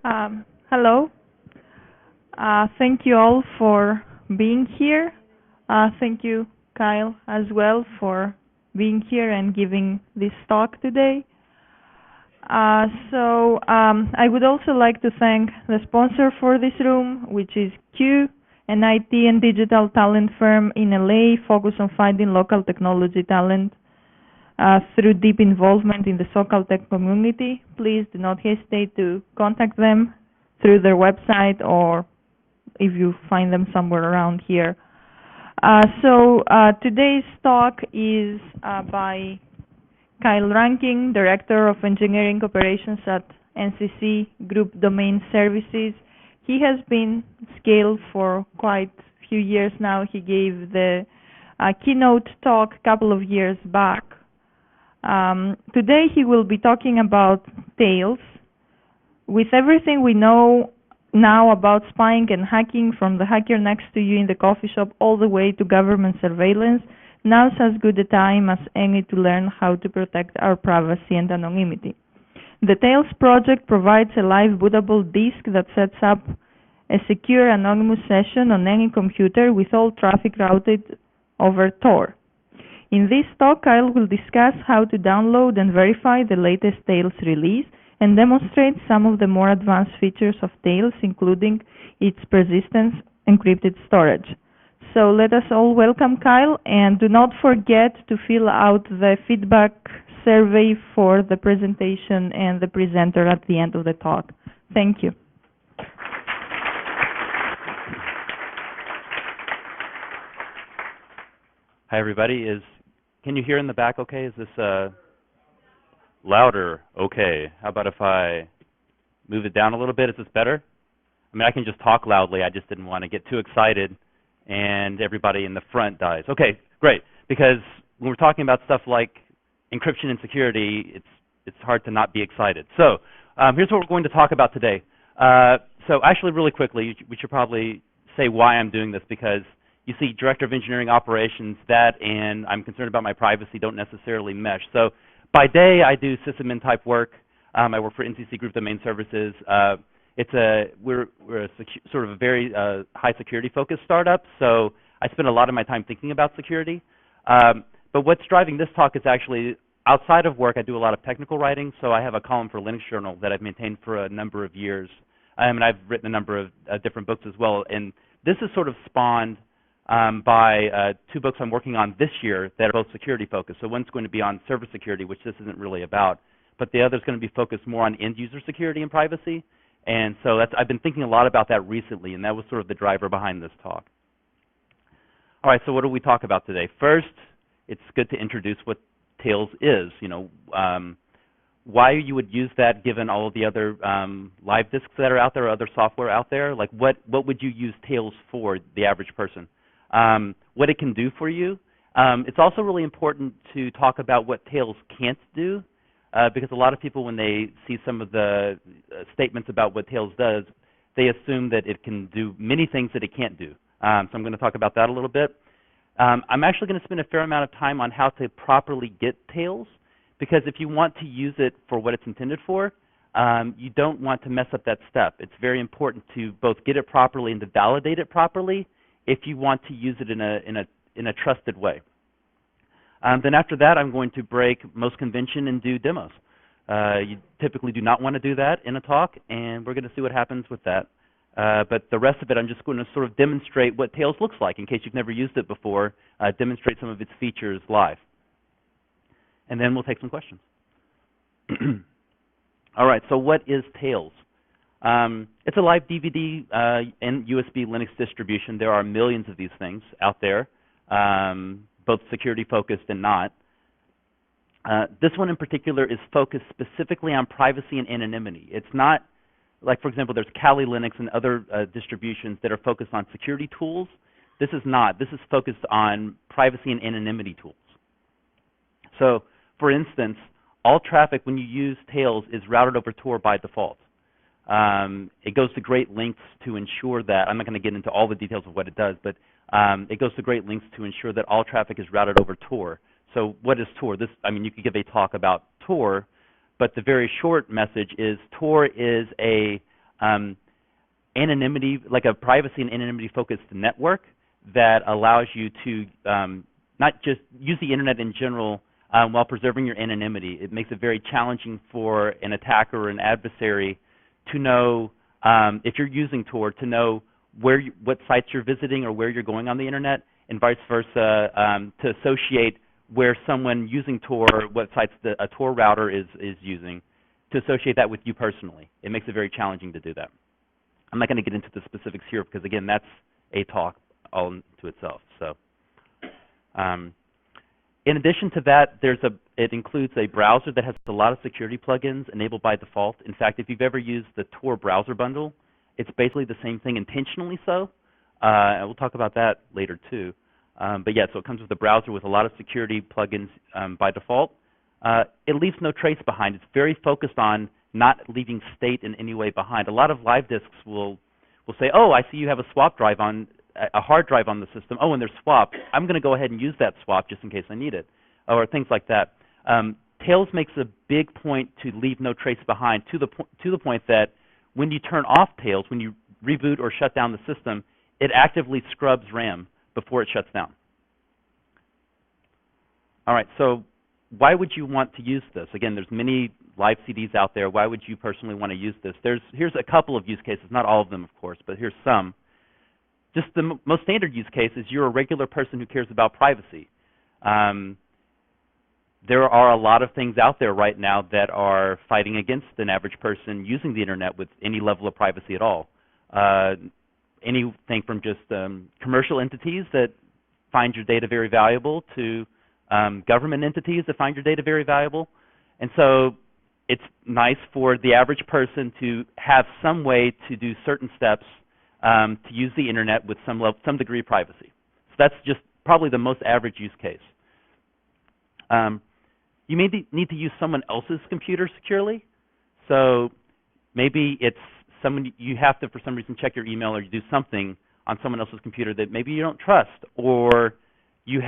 Hello. Thank you all for being here. Thank you, Kyle, as well, for being here and giving this talk today. I would also like to thank the sponsor for this room, which is Q, an IT and digital talent firm in LA focused on finding local technology talent through deep involvement in the social tech community. Please do not hesitate to contact them through their website or if you find them somewhere around here. Today's talk is by Kyle Rankin, Director of Engineering Operations at NCC Group Domain Services. He has been scaled for quite a few years now. He gave the keynote talk a couple of years back. Today he will be talking about Tails. With everything we know now about spying and hacking, from the hacker next to you in the coffee shop all the way to government surveillance, now's as good a time as any to learn how to protect our privacy and anonymity. The Tails project provides a live bootable disk that sets up a secure anonymous session on any computer with all traffic routed over Tor. In this talk, Kyle will discuss how to download and verify the latest Tails release and demonstrate some of the more advanced features of Tails, including its persistence encrypted storage. So let us all welcome Kyle, and do not forget to fill out the feedback survey for the presentation and the presenter at the end of the talk. Thank you. Hi, everybody. Can you hear in the back okay? Is this louder? Okay. How about if I move it down a little bit? Is this better? I mean, I can just talk loudly. I just didn't want to get too excited and everybody in the front dies. Okay, great. Because when we're talking about stuff like encryption and security, it's hard to not be excited. So here's what we're going to talk about today. So actually, really quickly, we should probably say why I'm doing this, because you see Director of Engineering Operations, that and I'm concerned about my privacy don't necessarily mesh. So by day, I do sysadmin type work. I work for NCC Group Domain Services. We're sort of a very high security focused startup, so I spend a lot of my time thinking about security. But what's driving this talk is actually outside of work. I do a lot of technical writing, so I have a column for Linux Journal that I've maintained for a number of years. And I've written a number of different books as well. And this is sort of spawned by two books I'm working on this year that are both security focused. So one's going to be on server security, which this isn't really about, but the other's going to be focused more on end user security and privacy. And so I've been thinking a lot about that recently, and that was sort of the driver behind this talk. All right, so what do we talk about today? First, it's good to introduce what Tails is. Why you would use that given all of the other live disks that are out there, or other software out there. Like what would you use Tails for, the average person? What it can do for you. It's also really important to talk about what Tails can't do, because a lot of people, when they see some of the statements about what Tails does, they assume that it can do many things that it can't do. So I'm going to talk about that a little bit. I'm actually going to spend a fair amount of time on how to properly get Tails, because if you want to use it for what it's intended for, you don't want to mess up that step. It's very important to both get it properly and to validate it properly if you want to use it in a trusted way. Then after that, I'm going to break most convention and do demos. You typically do not want to do that in a talk, and we're going to see what happens with that. But the rest of it, I'm just going to sort of demonstrate what Tails looks like in case you've never used it before, demonstrate some of its features live. And then we'll take some questions. All right, so what is Tails? It's a live DVD and USB Linux distribution. There are millions of these things out there, both security focused and not. This one in particular is focused specifically on privacy and anonymity. It's not like, for example, there's Kali Linux and other distributions that are focused on security tools. This is not. This is focused on privacy and anonymity tools. So, for instance, all traffic when you use Tails is routed over Tor by default. It goes to great lengths to ensure that, I'm not going to get into all the details of what it does, but it goes to great lengths to ensure that all traffic is routed over Tor. So what is Tor? You could give a talk about Tor, but the very short message is Tor is a anonymity, like a privacy and anonymity-focused network that allows you to not just use the internet in general while preserving your anonymity. It makes it very challenging for an attacker or an adversary to know, if you're using Tor, to know what sites you're visiting or where you're going on the internet, and vice versa, to associate where someone using Tor, what sites a Tor router is using, to associate that with you personally. It makes it very challenging to do that. I'm not going to get into the specifics here because, again, that's a talk all to itself. So, in addition to that, it includes a browser that has a lot of security plugins enabled by default. In fact, if you've ever used the Tor browser bundle, it's basically the same thing, intentionally so. And we'll talk about that later too. But yeah, so it comes with a browser with a lot of security plugins by default. It leaves no trace behind. It's very focused on not leaving state in any way behind. A lot of live disks will say, oh, I see you have a swap drive on, a hard drive on the system. Oh, and there's swap. I'm going to go ahead and use that swap just in case I need it, or things like that. Tails makes a big point to leave no trace behind, to the point that when you turn off Tails, when you reboot or shut down the system, it actively scrubs RAM before it shuts down. All right, so why would you want to use this? Again, there's many live CDs out there. Why would you personally want to use this? Here's a couple of use cases, not all of them, of course, but here's some. Just the most standard use case is you're a regular person who cares about privacy. There are a lot of things out there right now that are fighting against an average person using the internet with any level of privacy at all. Anything from just commercial entities that find your data very valuable to government entities that find your data very valuable. And so it's nice for the average person to have some way to do certain steps to use the internet with some degree of privacy. So that's just probably the most average use case. You may need to use someone else's computer securely. So maybe it's someone you have to, for some reason, check your email or you do something on someone else's computer that maybe you don't trust, or you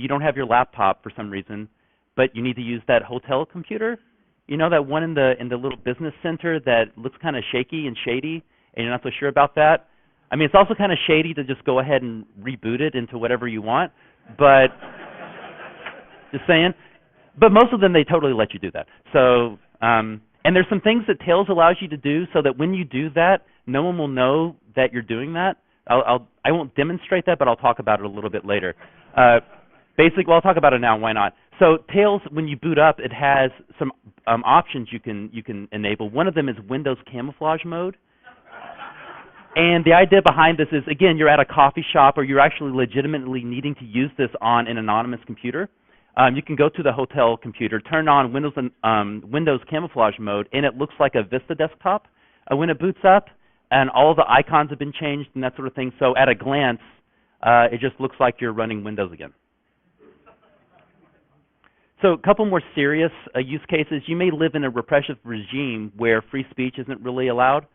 don't have your laptop for some reason, but you need to use that hotel computer. You know, that one in the little business center that looks kind of shaky and shady, and you're not so sure about that. I mean, it's also kind of shady to just go ahead and reboot it into whatever you want, but just saying. But most of them, they totally let you do that. So, and there's some things that Tails allows you to do so that when you do that, no one will know that you're doing that. I won't demonstrate that, but I'll talk about it a little bit later. I'll talk about it now. Why not? So Tails, when you boot up, it has some options you can enable. One of them is Windows camouflage mode. And the idea behind this is, again, you're at a coffee shop or you're actually legitimately needing to use this on an anonymous computer. You can go to the hotel computer, turn on Windows camouflage mode, and it looks like a Vista desktop when it boots up, and all the icons have been changed and that sort of thing. So at a glance, it just looks like you're running Windows again. So a couple more serious use cases. You may live in a repressive regime where free speech isn't really allowed,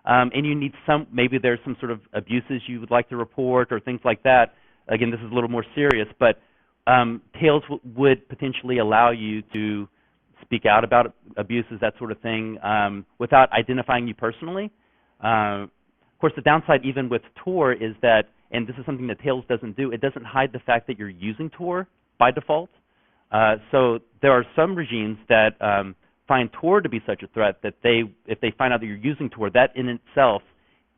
and you need maybe there's some sort of abuses you would like to report or things like that. Again, this is a little more serious, but Tails would potentially allow you to speak out about abuses, that sort of thing, without identifying you personally. Of course, the downside even with Tor is that, and this is something that Tails doesn't do, it doesn't hide the fact that you're using Tor by default. So there are some regimes that find Tor to be such a threat that if they find out that you're using Tor, that in itself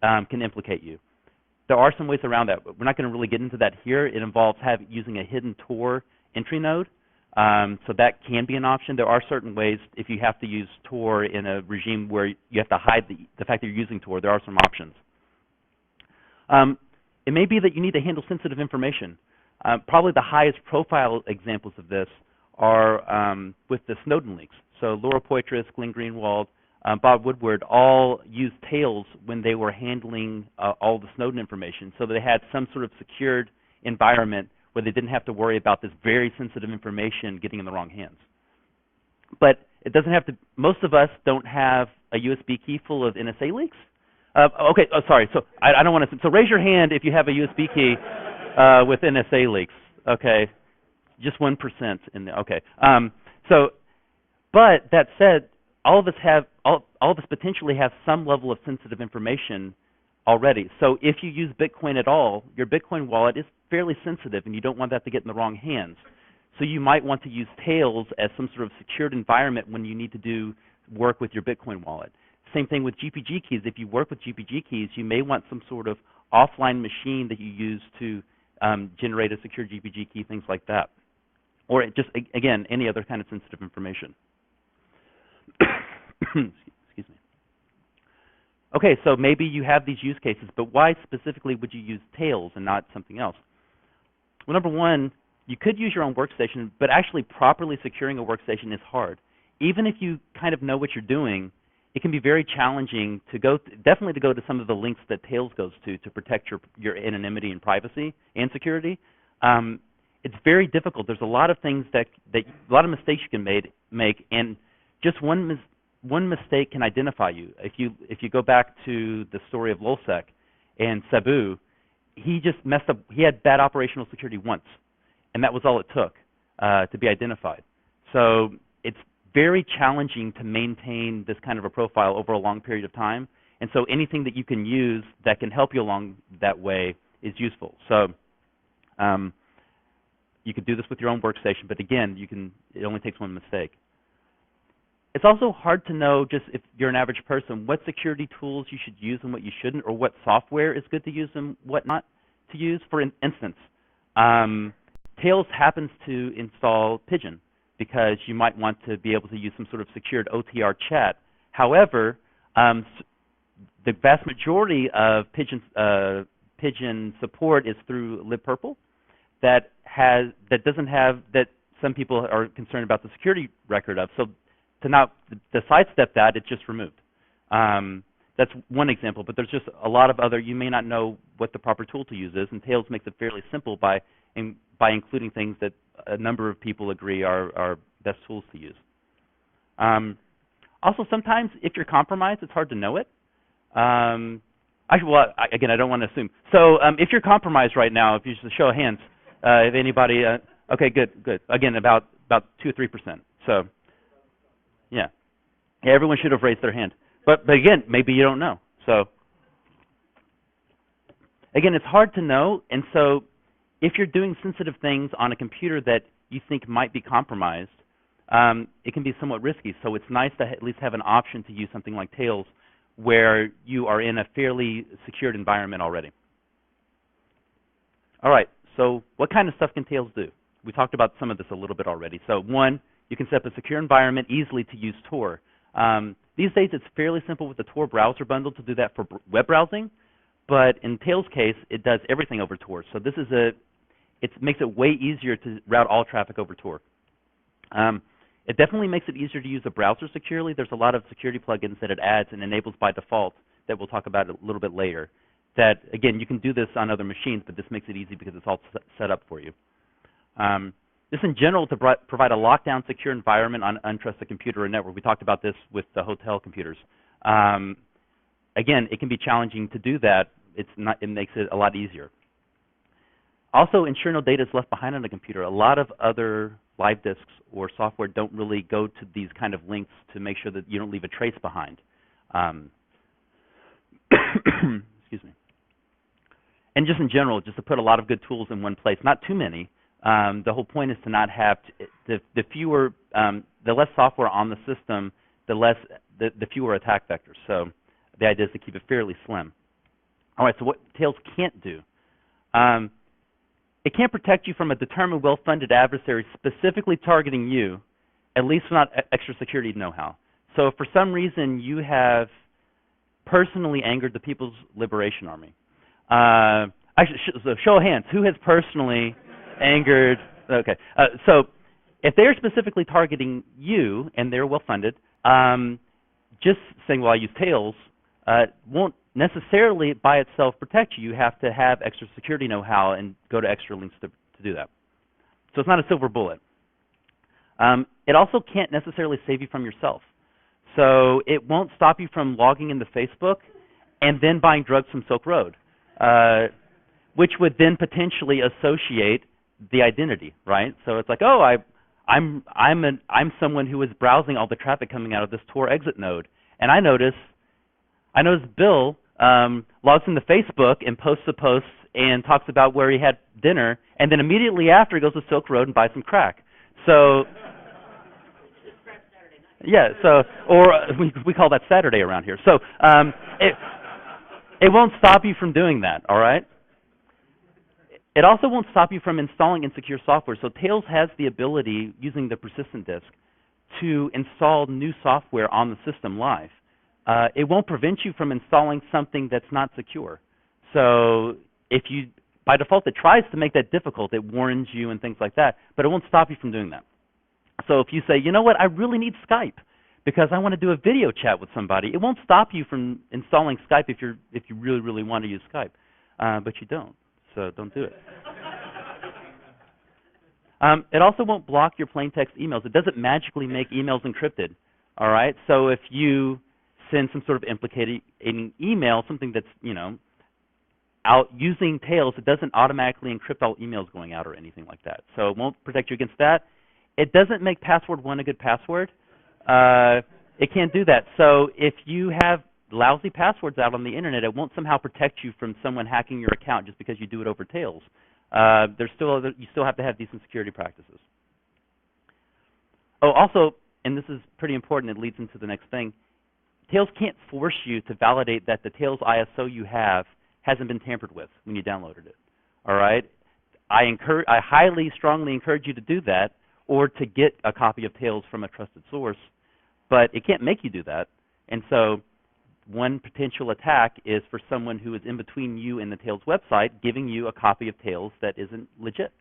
can implicate you. There are some ways around that. We're not going to really get into that here. It involves using a hidden Tor entry node. So that can be an option. There are certain ways, if you have to use Tor in a regime where you have to hide the fact that you're using Tor, there are some options. It may be that you need to handle sensitive information. Probably the highest profile examples of this are with the Snowden leaks. So Laura Poitras, Glenn Greenwald, Bob Woodward all used Tails when they were handling all the Snowden information, so they had some sort of secured environment where they didn't have to worry about this very sensitive information getting in the wrong hands. But it doesn't have to. Most of us don't have a USB key full of NSA leaks. Okay, sorry. So I don't want to. So raise your hand if you have a USB key with NSA leaks. Okay, just 1% in there. Okay. But that said, all of us have all this potentially has some level of sensitive information already. So if you use Bitcoin at all, your Bitcoin wallet is fairly sensitive, and you don't want that to get in the wrong hands. So you might want to use Tails as some sort of secured environment when you need to do work with your Bitcoin wallet. Same thing with GPG keys. If you work with GPG keys, you may want some sort of offline machine that you use to generate a secure GPG key, things like that. Or just, again, any other kind of sensitive information. Excuse me. Okay, so maybe you have these use cases, but why specifically would you use Tails and not something else? Well, number one, you could use your own workstation, but actually properly securing a workstation is hard. Even if you kind of know what you're doing, it can be very challenging to go, definitely to go to some of the links that Tails goes to protect your anonymity and privacy and security. It's very difficult. There's a lot of things a lot of mistakes you can make, and just one mistake can identify you. If you go back to the story of Lulsec and Sabu, he just messed up. He had bad operational security once, and that was all it took to be identified. So it's very challenging to maintain this kind of a profile over a long period of time, and so anything that you can use that can help you along that way is useful. So you could do this with your own workstation, but again, it only takes one mistake. It's also hard to know, just if you're an average person, what security tools you should use and what you shouldn't, or what software is good to use and what not to use. For instance, Tails happens to install Pigeon because you might want to be able to use some sort of secured OTR chat. However, the vast majority of Pigeon support is through libpurple, that some people are concerned about the security record of. So to sidestep that, it's just removed. That's one example, but there's just a lot of other. You may not know what the proper tool to use is, and Tails makes it fairly simple by including things that a number of people agree are best tools to use. Also, sometimes if you're compromised, it's hard to know it. Again, I don't want to assume. So if you're compromised right now, if you just show of hands, if anybody, okay, good. Again, about 2 or 3%. So, yeah, everyone should have raised their hand. But again, maybe you don't know. So, again, it's hard to know, and so if you're doing sensitive things on a computer that you think might be compromised, it can be somewhat risky. So it's nice to at least have an option to use something like Tails where you are in a fairly secured environment already. All right, so what kind of stuff can Tails do? We talked about some of this a little bit already. So one, you can set up a secure environment easily to use Tor. These days, it's fairly simple with the Tor browser bundle to do that for web browsing, but in Tails' case, it does everything over Tor. So this is it makes it way easier to route all traffic over Tor. It definitely makes it easier to use the browser securely. There's a lot of security plugins that it adds and enables by default that we'll talk about a little bit later. That, again, you can do this on other machines, but this makes it easy because it's all set up for you. This in general to provide a lockdown secure environment on an untrusted computer or network. We talked about this with the hotel computers. Again, it can be challenging to do that. It makes it a lot easier. Also, ensure no data is left behind on a computer. A lot of other live disks or software don't really go to these kind of links to make sure that you don't leave a trace behind. Excuse me. And just in general, just to put a lot of good tools in one place, not too many. The whole point is to not have the less software on the system, the fewer attack vectors. So the idea is to keep it fairly slim. All right. So what Tails can't do? It can't protect you from a determined, well-funded adversary specifically targeting you, at least not extra security know-how. So if for some reason you have personally angered the People's Liberation Army, so show of hands, who has personally angered? Okay, so if they're specifically targeting you and they're well-funded, just saying, well, I use Tails won't necessarily by itself protect you. You have to have extra security know-how and go to extra links to do that. So it's not a silver bullet. It also can't necessarily save you from yourself. So it won't stop you from logging into Facebook and then buying drugs from Silk Road, which would then potentially associate the identity, right? So it's like, oh, I'm someone who is browsing all the traffic coming out of this Tor exit node, And I notice Bill logs into Facebook and posts a post and talks about where he had dinner, and then immediately after he goes to Silk Road and buys some crack. So, yeah. So, or we call that Saturday around here. So, it won't stop you from doing that. All right. It also won't stop you from installing insecure software. So Tails has the ability, using the persistent disk, to install new software on the system live. It won't prevent you from installing something that's not secure. So if you, by default, it tries to make that difficult. It warns you and things like that, but it won't stop you from doing that. So if you say, you know what, I really need Skype because I want to do a video chat with somebody, it won't stop you from installing Skype if you really, really want to use Skype, but you don't. So don't do it. It also won't block your plain text emails. It doesn't magically make emails encrypted. All right. So if you send some sort of implicating email, something that's out using Tails, it doesn't automatically encrypt all emails going out or anything like that. So it won't protect you against that. It doesn't make password1 a good password. It can't do that. So if you have lousy passwords out on the internet, it won't somehow protect you from someone hacking your account just because you do it over Tails. You still have to have decent security practices. Oh, also, and this is pretty important, it leads into the next thing, Tails can't force you to validate that the Tails ISO you have hasn't been tampered with when you downloaded it. All right? I highly, strongly encourage you to do that or to get a copy of Tails from a trusted source, but it can't make you do that. And so one potential attack is for someone who is in between you and the Tails website giving you a copy of Tails that isn't legit.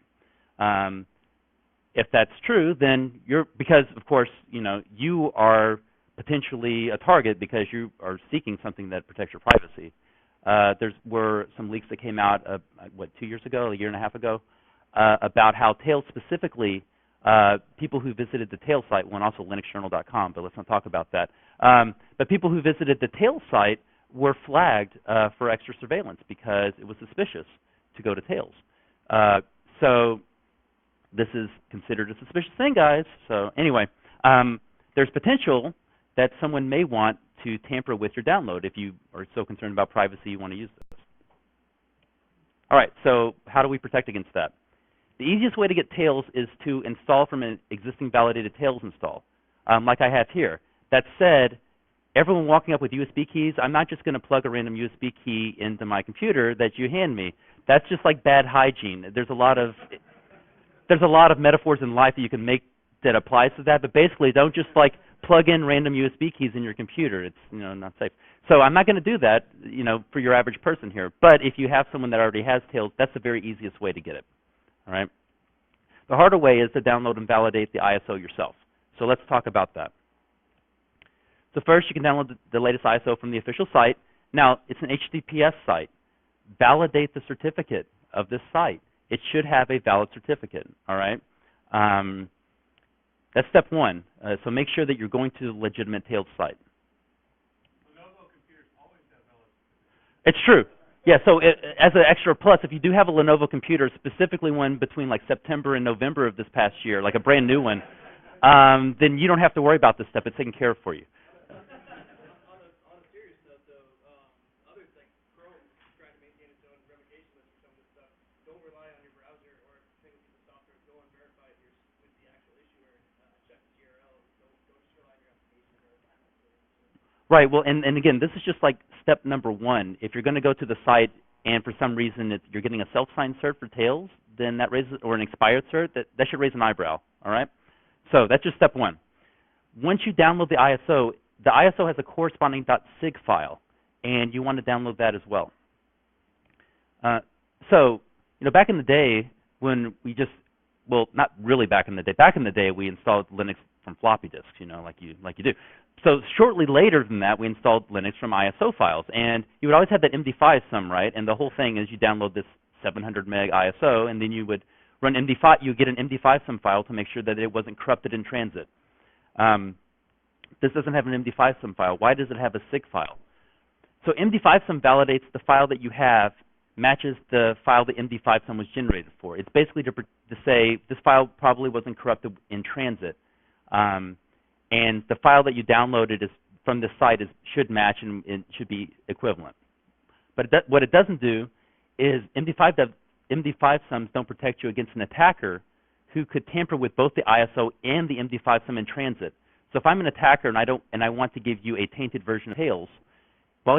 If that's true, then because of course, you are potentially a target because you are seeking something that protects your privacy. There were some leaks that came out, 2 years ago, a year and a half ago, about how Tails specifically, people who visited the Tails site, and also linuxjournal.com, but let's not talk about that. But people who visited the Tails site were flagged for extra surveillance because it was suspicious to go to Tails. So this is considered a suspicious thing, guys. So anyway, there's potential that someone may want to tamper with your download if you are so concerned about privacy you want to use this. All right, so how do we protect against that? The easiest way to get Tails is to install from an existing validated Tails install, like I have here. That said, everyone walking up with USB keys, I'm not just going to plug a random USB key into my computer that you hand me. That's just like bad hygiene. There's a lot of metaphors in life that you can make that applies to that, but basically don't just like plug in random USB keys in your computer. It's not safe. So I'm not going to do that for your average person here. But if you have someone that already has Tails, that's the very easiest way to get it. All right. The harder way is to download and validate the ISO yourself. So let's talk about that. So first, you can download the latest ISO from the official site. Now, it's an HTTPS site. Validate the certificate of this site. It should have a valid certificate. All right. That's step one. So make sure that you're going to the legitimate Tails site. Lenovo computers always have valid certificates. It's true. Yeah, so as an extra plus, if you do have a Lenovo computer, specifically one between like September and November of this past year, like a brand new one, then you don't have to worry about this step. It's taken care of for you. On a serious note, though, others like Chrome trying to maintain its own revocation list for some of this stuff. Don't rely on your browser or single piece of software. Go and verify it with the actual issuer. Check the URL. Don't just rely on your application or Right. Well, and again, this is just like step number one. If you're going to go to the site and for some reason you're getting a self-signed cert for Tails, then that raises, or an expired cert, that should raise an eyebrow. All right. So that's just step one. Once you download the ISO has a corresponding .sig file, and you want to download that as well. So back in the day when not really back in the day. Back in the day, we installed Linux from floppy disks, like you do. So shortly later than that, we installed Linux from ISO files, and you would always have that MD5 sum, right? And the whole thing is you download this 700 meg ISO, and then you would run MD5. You get an MD5 sum file to make sure that it wasn't corrupted in transit. This doesn't have an MD5 sum file. Why does it have a SIG file? So MD5 sum validates the file that you have matches the file the MD5 sum was generated for. It's basically to say this file probably wasn't corrupted in transit. And the file that you downloaded is from this site should match and should be equivalent. But what it doesn't do is MD5 sums don't protect you against an attacker who could tamper with both the ISO and the MD5 sum in transit. So if I'm an attacker and I want to give you a tainted version of Tails, well,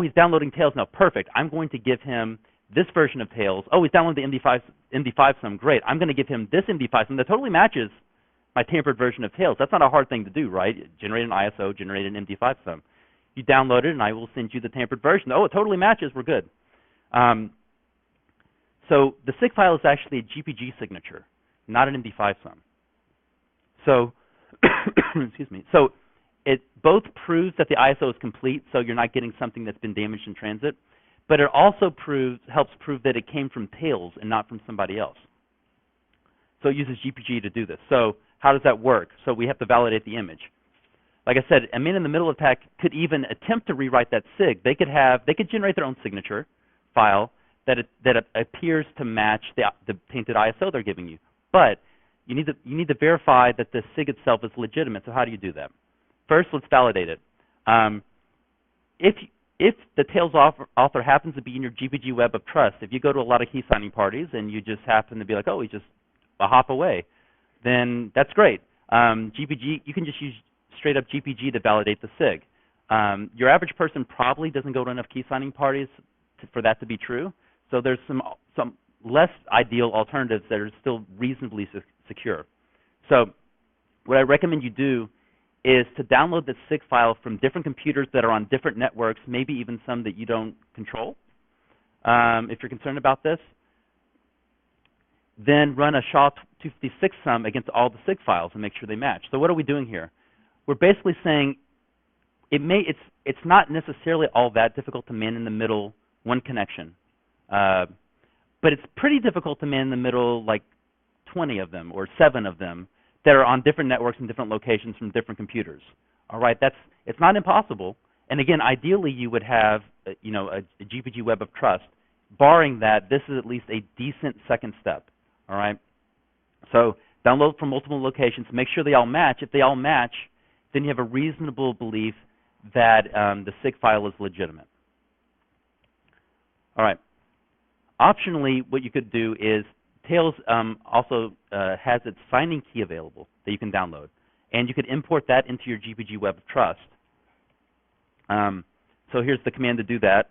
he's downloading Tails now. Perfect. I'm going to give him this version of Tails. Oh, he's downloading the MD5 sum. Great. I'm going to give him this MD5 sum that totally matches my tampered version of Tails. That's not a hard thing to do, right? Generate an ISO, generate an MD5 sum. You download it, and I will send you the tampered version. Oh, it totally matches. We're good. So the SIG file is actually a GPG signature, not an MD5 sum. So, excuse me. So it both proves that the ISO is complete, so you're not getting something that's been damaged in transit, but it also helps prove that it came from Tails and not from somebody else. So it uses GPG to do this. So how does that work? So we have to validate the image. Like I said, a man-in-the-middle attack could even attempt to rewrite that SIG. They could generate their own signature file that appears to match the tainted ISO they're giving you. But you need to verify that the SIG itself is legitimate. So how do you do that? First, let's validate it. If the Tails author happens to be in your GPG web of trust, if you go to a lot of key signing parties and you just happen to be like, oh, he's just a hop away, then that's great. GPG, you can just use straight up GPG to validate the SIG. Your average person probably doesn't go to enough key signing parties for that to be true. So there's some less ideal alternatives that are still reasonably secure. So what I recommend you do is to download the SIG file from different computers that are on different networks, maybe even some that you don't control, if you're concerned about this. Then run a SHA-256 sum against all the SIG files and make sure they match. So what are we doing here? We're basically saying it's not necessarily all that difficult to man in the middle one connection, but it's pretty difficult to man in the middle like 20 of them or 7 of them that are on different networks and different locations from different computers. All right, it's not impossible. And again, ideally you would have a GPG web of trust. Barring that, this is at least a decent second step. All right, so download from multiple locations. Make sure they all match. If they all match, then you have a reasonable belief that the SIG file is legitimate. All right. Optionally, what you could do is Tails also has its signing key available that you can download, and you could import that into your GPG web of trust. So here's the command to do that,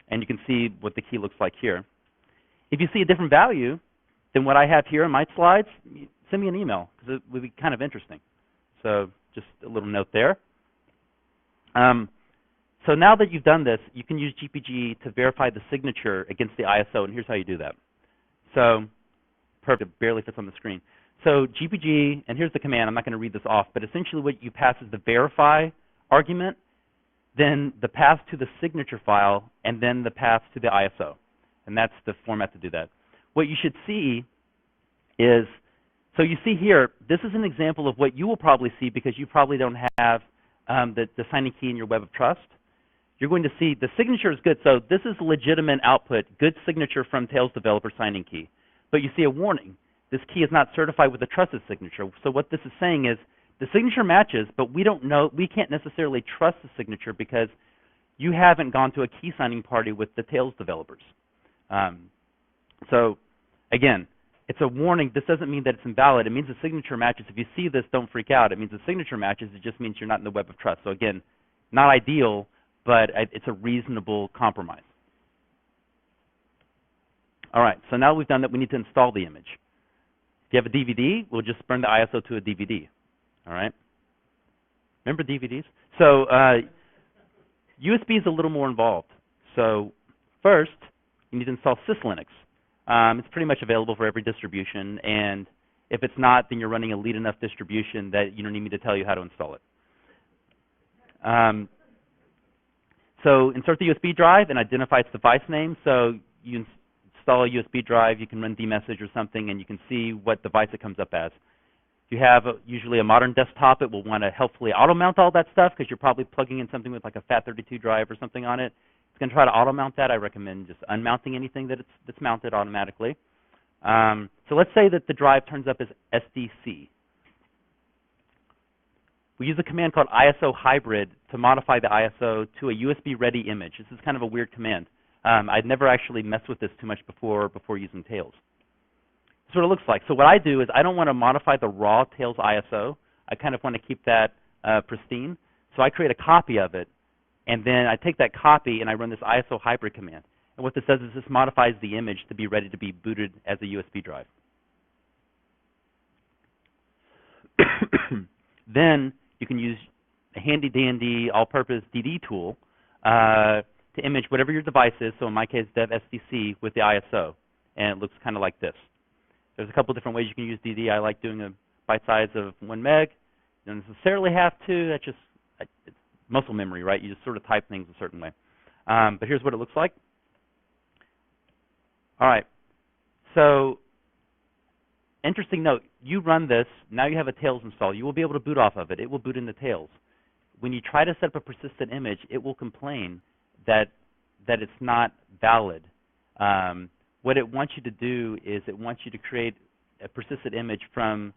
and you can see what the key looks like here. If you see a different value than what I have here in my slides, send me an email because it would be kind of interesting. So just a little note there. So now that you've done this, you can use GPG to verify the signature against the ISO, and here's how you do that. So perfect, it barely fits on the screen. So GPG, and here's the command. I'm not going to read this off, but essentially what you pass is the verify argument, then the path to the signature file, and then the path to the ISO. And that's the format to do that. What you should see is, so you see here, this is an example of what you will probably see because you probably don't have the signing key in your web of trust. You're going to see the signature is good. So this is legitimate output, good signature from Tails developer signing key. But you see a warning. This key is not certified with a trusted signature. So what this is saying is the signature matches, but we don't know, we can't necessarily trust the signature because you haven't gone to a key signing party with the Tails developers. So again, it's a warning. This doesn't mean that it's invalid. It means the signature matches. If you see this, don't freak out. It means the signature matches. It just means you're not in the web of trust. So again, not ideal, but it's a reasonable compromise. All right, so now we've done that, we need to install the image. If you have a DVD, we'll just burn the ISO to a DVD. All right? Remember DVDs? So USB is a little more involved. So first, you need to install SysLinux. It's pretty much available for every distribution, and if it's not, then you're running a lead enough distribution that you don't need me to tell you how to install it. So insert the USB drive and identify its device name. So you install a USB drive, you can run dmessage or something, and you can see what device it comes up as. If you have usually a modern desktop, it will want to helpfully auto-mount all that stuff because you're probably plugging in something with like a FAT32 drive or something on it. It's going to try to auto-mount that. I recommend just unmounting anything that's mounted automatically. So let's say that the drive turns up as SDC. we use a command called ISO hybrid to modify the ISO to a USB-ready image. This is kind of a weird command. I'd never actually messed with this too much before using Tails. This is what it looks like. So what I do is I don't want to modify the raw Tails ISO. I kind of want to keep that pristine. So I create a copy of it, and then I take that copy and I run this ISO hybrid command. And what this does is this modifies the image to be ready to be booted as a USB drive. Then you can use a handy-dandy all-purpose DD tool to image whatever your device is, so in my case, dev SDC with the ISO, and it looks kind of like this. There's a couple different ways you can use DD. I like doing a byte size of 1 meg. You don't necessarily have to. That's just it's muscle memory, right? You just sort of type things a certain way. But here's what it looks like. All right. So interesting note, you run this, now you have a Tails install. You will be able to boot off of it. It will boot into Tails. When you try to set up a persistent image, it will complain that it's not valid. What it wants you to do is it wants you to create a persistent image from,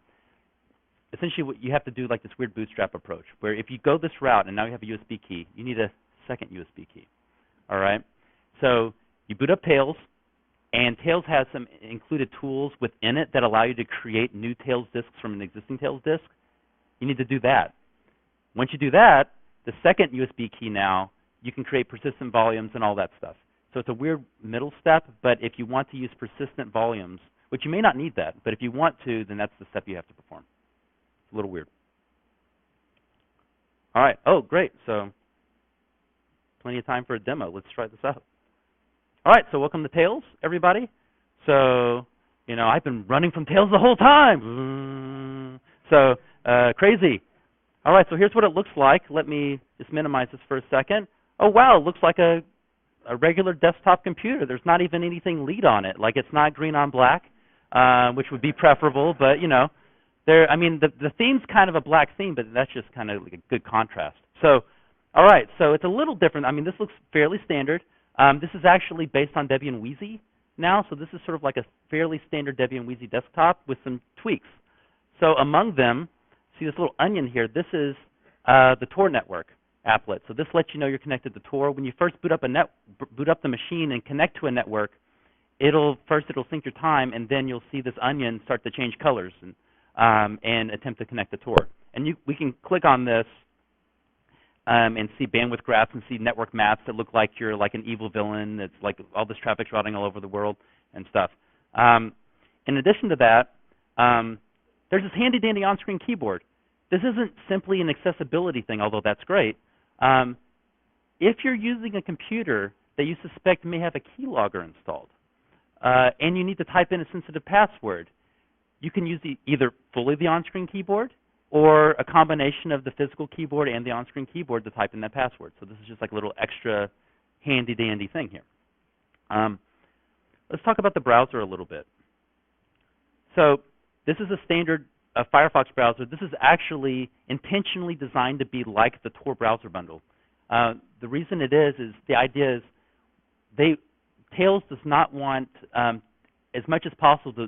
essentially what you have to do like this weird bootstrap approach, where if you go this route and now you have a USB key, you need a second USB key. All right? So you boot up Tails, and Tails has some included tools within it that allow you to create new Tails disks from an existing Tails disk. You need to do that. Once you do that, the second USB key now, you can create persistent volumes and all that stuff. So it's a weird middle step, but if you want to use persistent volumes, which you may not need that, but if you want to, then that's the step you have to perform. It's a little weird. All right. Oh, great. So plenty of time for a demo. Let's try this out. All right, so welcome to Tails, everybody. So, you know, I've been running from Tails the whole time. So, crazy. All right, so here's what it looks like. Let me just minimize this for a second. Oh, wow, it looks like a regular desktop computer. There's not even anything lead on it. Like, it's not green on black, which would be preferable. But, you know, I mean, the theme's kind of a black theme, but that's just kind of like a good contrast. So, all right, so it's a little different. I mean, this looks fairly standard. This is actually based on Debian Wheezy now, so this is sort of like a fairly standard Debian Wheezy desktop with some tweaks. So among them, see this little onion here, this is the Tor network applet. So this lets you know you're connected to Tor. When you first boot up the machine and connect to a network, it'll sync your time, and then you'll see this onion start to change colors and attempt to connect to Tor. And we can click on this and see bandwidth graphs and see network maps that look like you're like an evil villain. It's like all this traffic's routing all over the world and stuff. In addition to that, there's this handy-dandy on-screen keyboard. This isn't simply an accessibility thing, although that's great. If you're using a computer that you suspect may have a keylogger installed, and you need to type in a sensitive password, you can use either fully the on-screen keyboard or a combination of the physical keyboard and the on-screen keyboard to type in that password. So this is just like a little extra handy-dandy thing here. Let's talk about the browser a little bit. So this is a standard Firefox browser. This is actually intentionally designed to be like the Tor browser bundle. The reason it is the idea is Tails does not want as much as possible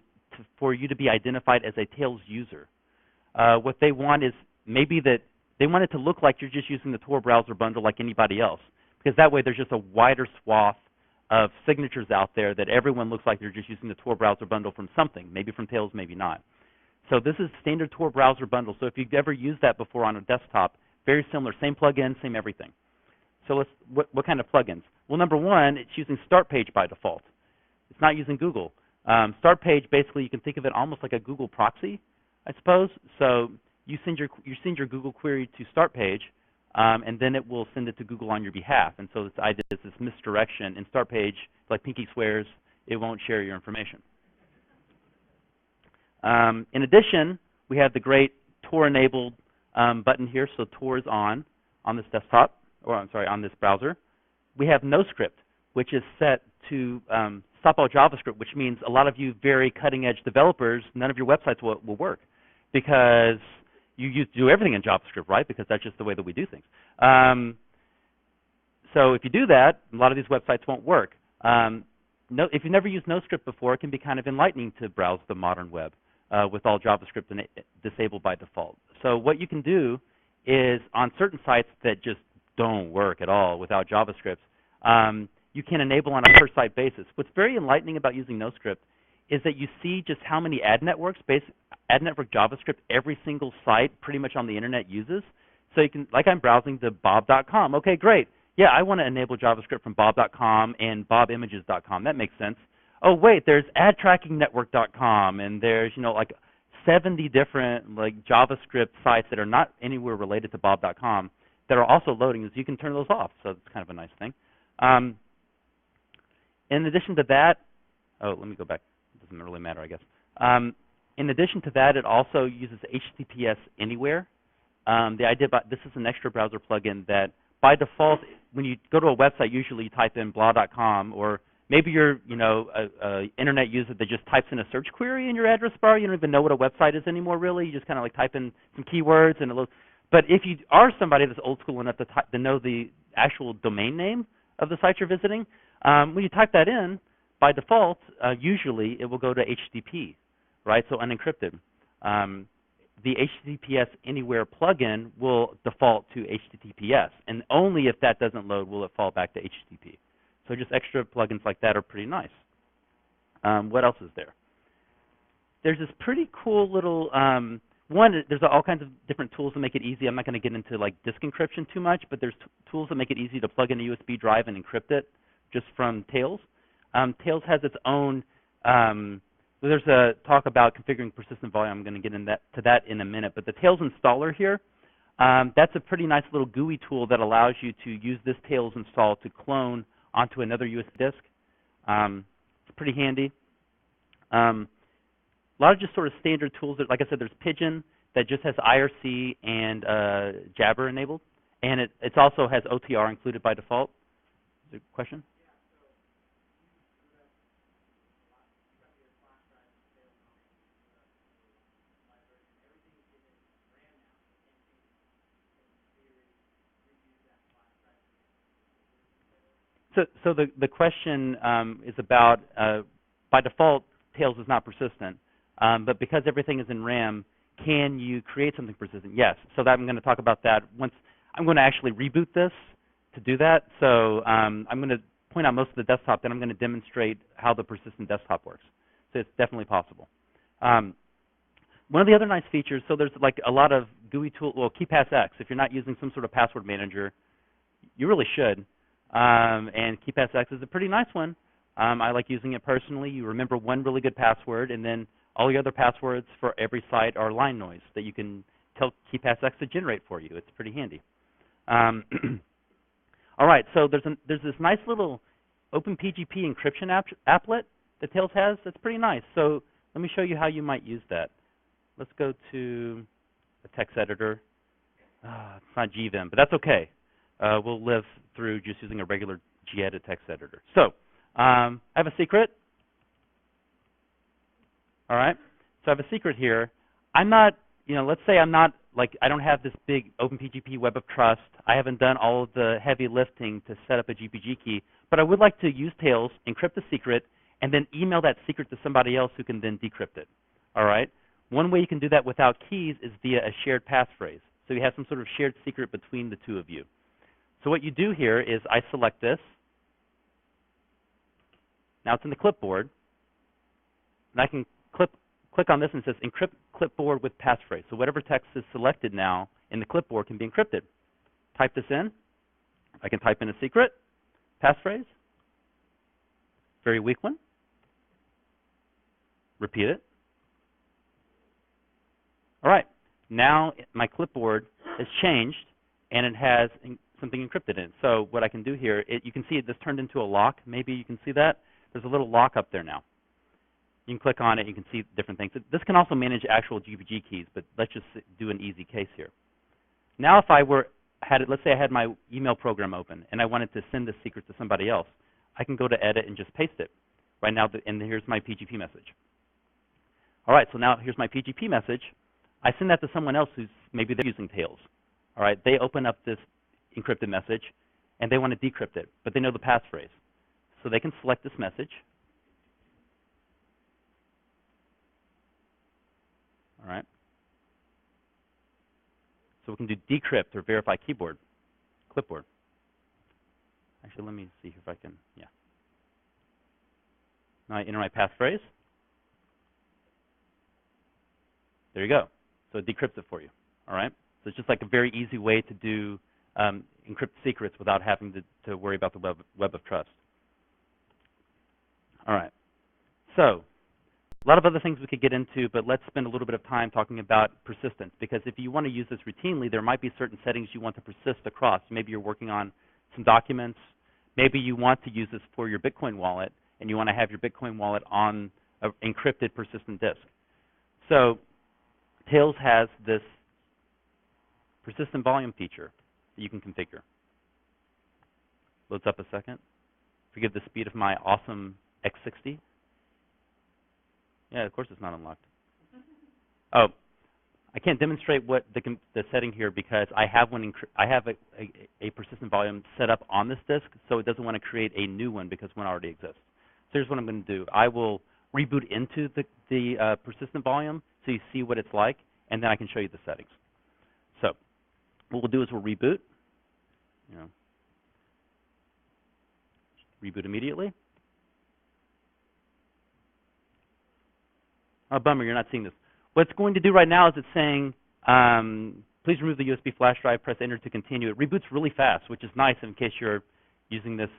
for you to be identified as a Tails user. What they want is maybe that they want it to look like you're just using the Tor browser bundle like anybody else, because that way there's just a wider swath of signatures out there that everyone looks like they're just using the Tor browser bundle from something, maybe from Tails, maybe not. So this is standard Tor browser bundle. So if you've ever used that before on a desktop, very similar, same plugin, same everything. So what kind of plugins? Well, number one, it's using Start Page by default. It's not using Google. Start Page, basically, you can think of it almost like a Google proxy, I suppose. So you send your Google query to Start Page, and then it will send it to Google on your behalf. And so this idea is this misdirection. In Start Page, like Pinky swears, it won't share your information. In addition, we have the great Tor-enabled button here. So Tor is on this desktop, or I'm sorry, on this browser. We have NoScript, which is set to stop all JavaScript, which means a lot of you very cutting-edge developers, none of your websites will work because you do everything in JavaScript, right? Because that's just the way that we do things. So if you do that, a lot of these websites won't work. If you've never used NoScript before, it can be kind of enlightening to browse the modern web with all JavaScript disabled by default. So what you can do is on certain sites that just don't work at all without JavaScript, you can enable on a per-site basis. What's very enlightening about using NoScript is that you see just how many ad network JavaScript every single site pretty much on the internet uses. So you can, like I'm browsing to bob.com. Okay, great. Yeah, I want to enable JavaScript from bob.com and bobimages.com. That makes sense. Oh, wait, there's adtrackingnetwork.com, and there's, like 70 different like JavaScript sites that are not anywhere related to bob.com that are also loading. So you can turn those off. So it's kind of a nice thing. In addition to that, oh, let me go back. It doesn't really matter, I guess. In addition to that, it also uses HTTPS Anywhere. The idea about this is an extra browser plugin that by default, when you go to a website, usually you type in blah.com, or maybe you're a internet user that just types in a search query in your address bar. You don't even know what a website is anymore, really. You just kind of like type in some keywords and a little. But if you are somebody that's old school enough to know the actual domain name of the site you're visiting, when you type that in, by default, usually it will go to HTTP, right? So unencrypted. The HTTPS Anywhere plugin will default to HTTPS, and only if that doesn't load will it fall back to HTTP. So just extra plugins like that are pretty nice. What else is there? There's this pretty cool little there's all kinds of different tools to make it easy. I'm not going to get into like disk encryption too much, but there's tools that make it easy to plug in a USB drive and encrypt it just from Tails. Tails has its own. There's a talk about configuring persistent volume. I'm going to get into that in a minute. But the Tails installer here, that's a pretty nice little GUI tool that allows you to use this Tails install to clone onto another USB disk. It's pretty handy. A lot of just sort of standard tools. Like I said, there's Pigeon that just has IRC and Jabber enabled. And it also has OTR included by default. Is there a question? So the question is about, by default, Tails is not persistent. But because everything is in RAM, can you create something persistent? Yes. So that I'm going to talk about that once. I'm going to actually reboot this to do that. So I'm going to point out most of the desktop, then I'm going to demonstrate how the persistent desktop works. So it's definitely possible. One of the other nice features, so there's like a lot of GUI tool, well, KeePassX. If you're not using some sort of password manager, you really should. And KeePassX is a pretty nice one. I like using it personally. You remember one really good password, and then all the other passwords for every site are line noise that you can tell KeePassX to generate for you. It's pretty handy. All right, so there's this nice little OpenPGP encryption applet that Tails has. That's pretty nice. So let me show you how you might use that. Let's go to a text editor. It's not GVim, but that's okay. We'll live through just using a regular gedit text editor. So I have a secret. All right. So I have a secret here. I'm not, let's say I'm not, I don't have this big OpenPGP web of trust. I haven't done all of the heavy lifting to set up a GPG key, but I would like to use Tails, encrypt the secret, and then email that secret to somebody else who can then decrypt it. All right. One way you can do that without keys is via a shared passphrase. So you have some sort of shared secret between the two of you. So what you do here is I select this. Now it's in the clipboard. And I can click on this and it says encrypt clipboard with passphrase. So whatever text is selected now in the clipboard can be encrypted. Type this in. I can type in a secret, passphrase, very weak one. Repeat it. All right. Now my clipboard has changed and it has something encrypted in it. So what I can do here, you can see it just turned into a lock. Maybe you can see that. There's a little lock up there now. You can click on it. You can see different things. This can also manage actual GPG keys, but let's just do an easy case here. Now if I let's say I had my email program open and I wanted to send this secret to somebody else, I can go to edit and just paste it. Right now, and here's my PGP message. All right, so now here's my PGP message. I send that to someone else who's maybe they're using Tails. All right, they open up this encrypted message and they want to decrypt it, but they know the passphrase. So they can select this message. All right. So we can do decrypt or verify keyboard, clipboard. Actually, let me see if I can, yeah. Now I enter my passphrase. There you go. So it decrypts it for you, all right? So it's just like a very easy way to do encrypt secrets without having to worry about the web of trust. All right. So a lot of other things we could get into, but let's spend a little bit of time talking about persistence, because if you want to use this routinely, there might be certain settings you want to persist across. Maybe you're working on some documents. Maybe you want to use this for your Bitcoin wallet, and you want to have your Bitcoin wallet on an encrypted persistent disk. So Tails has this persistent volume feature that you can configure. Loads up a second. Forgive the speed of my awesome X60. Yeah, of course it's not unlocked. Oh, I can't demonstrate what the setting here because I have a persistent volume set up on this disk, so it doesn't want to create a new one because one already exists. So here's what I'm going to do. I will reboot into the persistent volume so you see what it's like, and then I can show you the settings. So what we'll do is we'll reboot. Reboot immediately. Oh, bummer, you're not seeing this. What it's going to do right now is it's saying, please remove the USB flash drive, press enter to continue. It reboots really fast, which is nice in case you're using this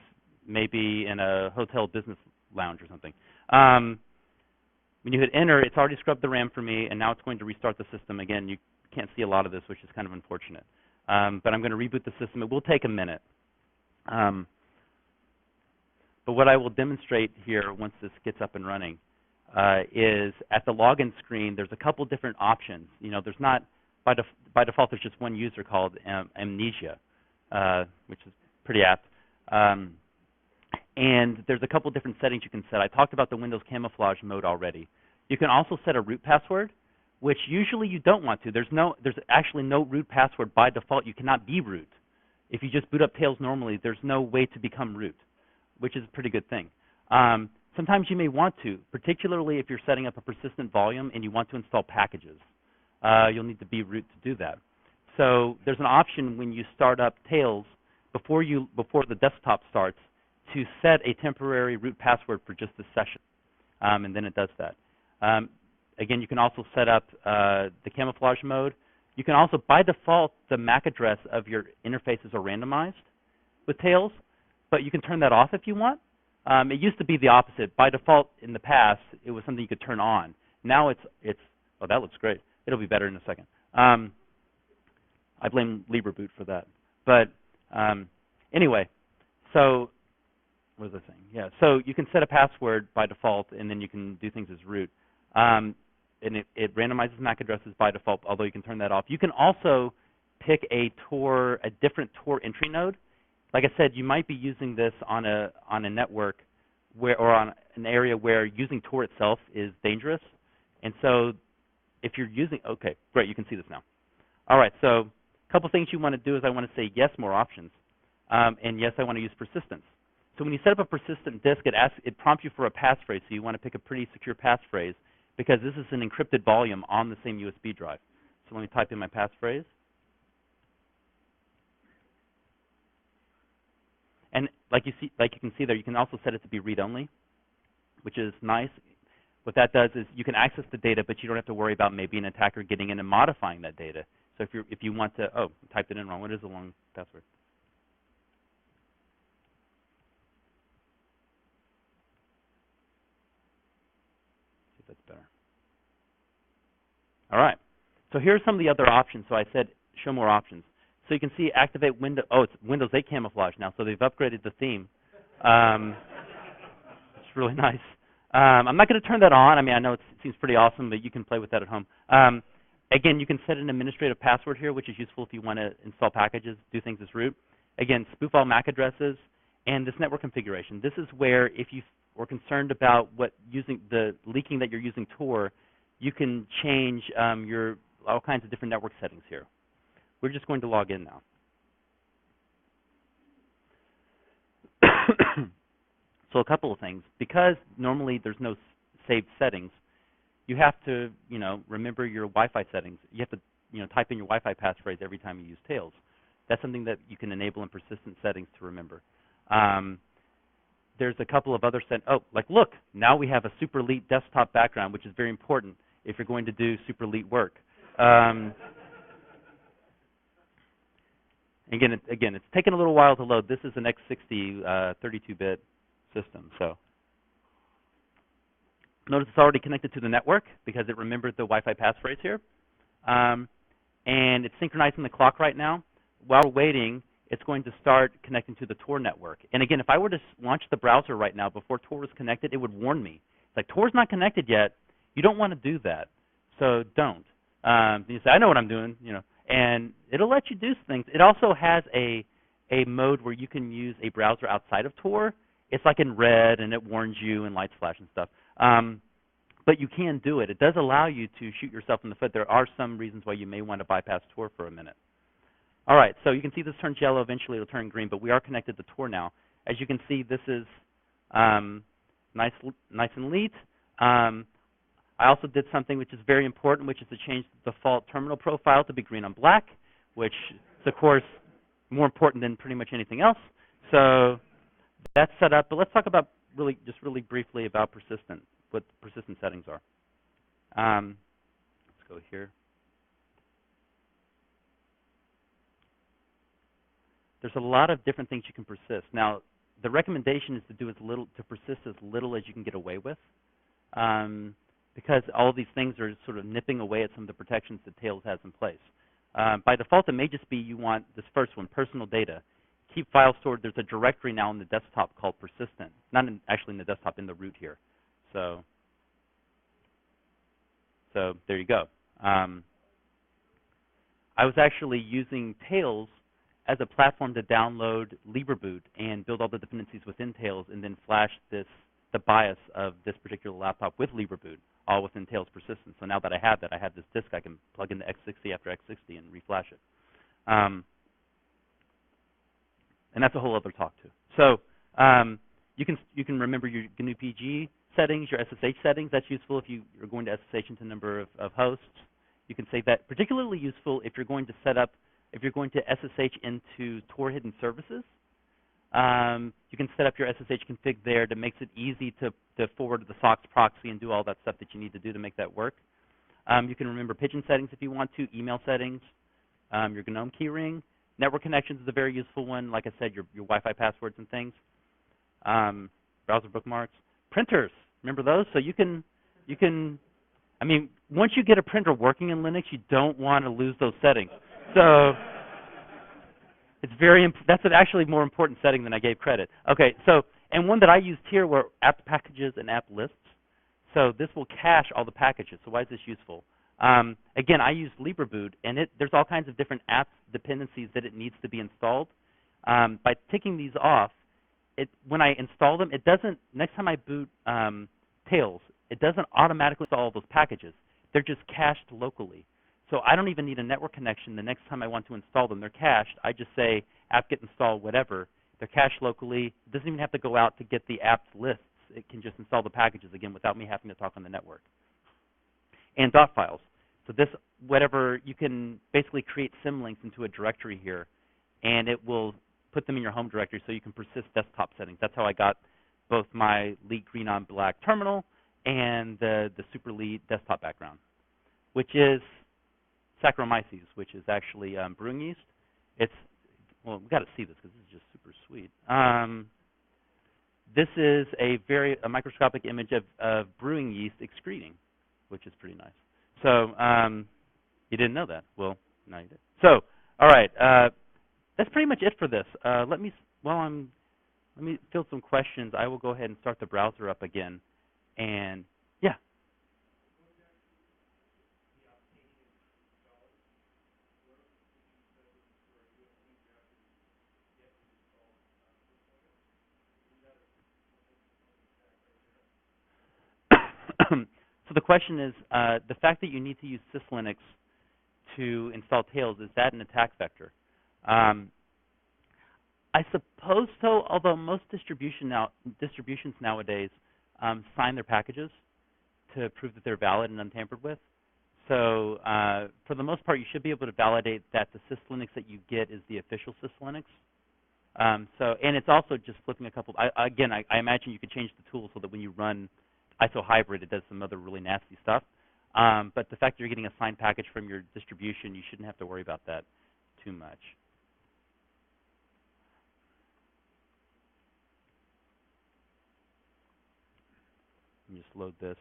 maybe in a hotel business lounge or something. When you hit enter, it's already scrubbed the RAM for me, and now it's going to restart the system. Again, you can't see a lot of this, which is kind of unfortunate. But I'm going to reboot the system. It will take a minute. But what I will demonstrate here once this gets up and running is at the login screen, there's a couple different options. There's not, by default, there's just one user called Amnesia, which is pretty apt. And there's a couple different settings you can set. I talked about the Windows camouflage mode already. You can also set a root password, which usually you don't want to. There's actually no root password by default. You cannot be root. If you just boot up Tails normally, there's no way to become root, which is a pretty good thing. Sometimes you may want to, particularly if you're setting up a persistent volume and you want to install packages. You'll need to be root to do that. So there's an option when you start up Tails before the desktop starts to set a temporary root password for just this session, and then it does that. Again, you can also set up the camouflage mode. You can also, by default, the MAC address of your interfaces are randomized with Tails, but you can turn that off if you want. It used to be the opposite. By default, in the past, it was something you could turn on. Now it's oh, that looks great. It'll be better in a second. I blame Reboot for that. But anyway, so what was I saying? Yeah, so you can set a password by default, and then you can do things as root. And it randomizes MAC addresses by default, although you can turn that off. You can also pick a different Tor entry node. Like I said, you might be using this on a network or on an area where using Tor itself is dangerous. And so if you're using, okay, great, you can see this now. All right, so a couple things you want to do is I want to say yes, more options. And yes, I want to use persistence. So when you set up a persistent disk, it prompts you for a passphrase. So you want to pick a pretty secure passphrase because this is an encrypted volume on the same USB drive. So let me type in my passphrase. And like you can see there, you can also set it to be read-only, which is nice. What that does is you can access the data, but you don't have to worry about maybe an attacker getting in and modifying that data. So if you want to, oh, I typed it in wrong. What is the long password? See if that's better. All right. So here's some of the other options. So I said show more options. So you can see activate Windows. Oh, it's Windows 8 camouflage now. So they've upgraded the theme. It's really nice. I'm not going to turn that on. I mean, I know it seems pretty awesome, but you can play with that at home. Again, you can set an administrative password here, which is useful if you want to install packages, do things as root. Again, spoof all MAC addresses, and this network configuration. This is where if you were concerned about the leaking that you're using Tor, you can change all kinds of different network settings here. We're just going to log in now. So a couple of things. Because normally there's no saved settings, you have to remember your Wi-Fi settings. You have to type in your Wi-Fi passphrase every time you use Tails. That's something that you can enable in persistent settings to remember. There's a couple of other look, now we have a super elite desktop background, which is very important if you're going to do super elite work. Again, it's taken a little while to load. This is an X60 32-bit system. So notice it's already connected to the network because it remembered the Wi-Fi passphrase here. And it's synchronizing the clock right now. While we're waiting, it's going to start connecting to the Tor network. And again, if I were to launch the browser right now before Tor was connected, it would warn me. It's like, Tor's not connected yet. You don't want to do that. So don't. You say, I know what I'm doing, and it'll let you do things. It also has a mode where you can use a browser outside of Tor. It's like in red, and it warns you, and lights flash and stuff. But you can do it. It does allow you to shoot yourself in the foot. There are some reasons why you may want to bypass Tor for a minute. All right, so you can see this turns yellow. Eventually, it'll turn green, but we are connected to Tor now. As you can see, this is nice and neat. I also did something which is very important, which is to change the default terminal profile to be green on black, which is, of course, more important than pretty much anything else. So that's set up. But let's talk about really briefly about what persistent settings are. Let's go here. There's a lot of different things you can persist. Now, the recommendation is to persist as little as you can get away with, because all of these things are sort of nipping away at some of the protections that Tails has in place. By default, it may just be you want this first one, personal data. Keep files stored. There's a directory now in the desktop called persistent. Not actually in the desktop, in the root here. So there you go. I was actually using Tails as a platform to download Reboot and build all the dependencies within Tails, and then flash the BIOS of this particular laptop with Reboot, all within Tails persistence. So now that I have that, I have this disk I can plug into X60 after X60 and reflash it. And that's a whole other talk too. So you can remember your GNU PG settings, your SSH settings. That's useful if you're going to SSH into a number of hosts. You can save that. Particularly useful if you're going to SSH into Tor hidden services. You can set up your SSH config there that makes it easy to forward to the SOCKS proxy and do all that stuff that you need to do to make that work. You can remember pigeon settings if you want to, email settings, your GNOME keyring. Network connections is a very useful one. Like I said, your Wi-Fi passwords and things. Browser bookmarks. Printers, remember those? So you can, I mean, once you get a printer working in Linux, you don't want to lose those settings. So it's that's actually a more important setting than I gave credit. Okay, so, and one that I used here were apt packages and apt lists. So this will cache all the packages. So why is this useful? Again, I use Reboot, and there's all kinds of different app dependencies that it needs to be installed. By ticking these off, when I install them, it doesn't, next time I boot Tails, it doesn't automatically install all those packages. They're just cached locally. So I don't even need a network connection the next time I want to install them. They're cached. I just say apt-get install whatever. They're cached locally. It doesn't even have to go out to get the apt lists. It can just install the packages, again, without me having to talk on the network. And dot files. So this, whatever, you can basically create symlinks into a directory here, and it will put them in your home directory so you can persist desktop settings. That's how I got both my Lead green on black terminal and the super Lead desktop background, which is Saccharomyces, which is actually brewing yeast. Well, we've got to see this because this is just super sweet. This is a microscopic image of brewing yeast excreting, which is pretty nice. So you didn't know that? Well, now you did. So, all right, that's pretty much it for this. Let me fill some questions. I will go ahead and start the browser up again, and yeah. So the question is, the fact that you need to use syslinux to install Tails, is that an attack vector? I suppose so, although most distributions nowadays sign their packages to prove that they're valid and untampered with. So for the most part, you should be able to validate that the syslinux that you get is the official syslinux. And it's also just flipping a couple. I imagine you could change the tool so that when you run ISO hybrid, it does some other really nasty stuff. But the fact that you're getting a signed package from your distribution, you shouldn't have to worry about that too much. Let me just load this.